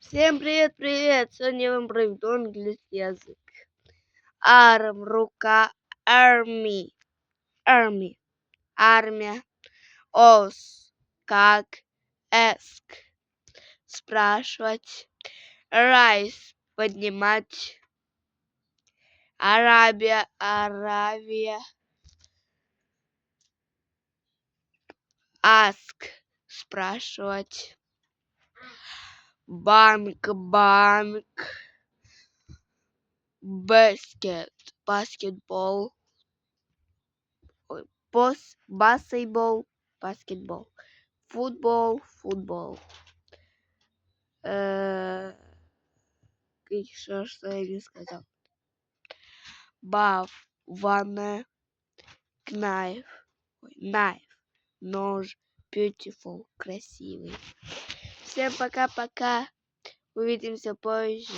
Всем привет! Сегодня я вам проведу английский язык. Арм, рука, army, армия, ос, как, ask, спрашивать, rise, поднимать, Арабия, ask, спрашивать, банк, баскетбол, баскетбол, футбол. Еще что я не сказал. Ванна, knife, нож, beautiful, красивый. Всем пока-пока. Увидимся позже.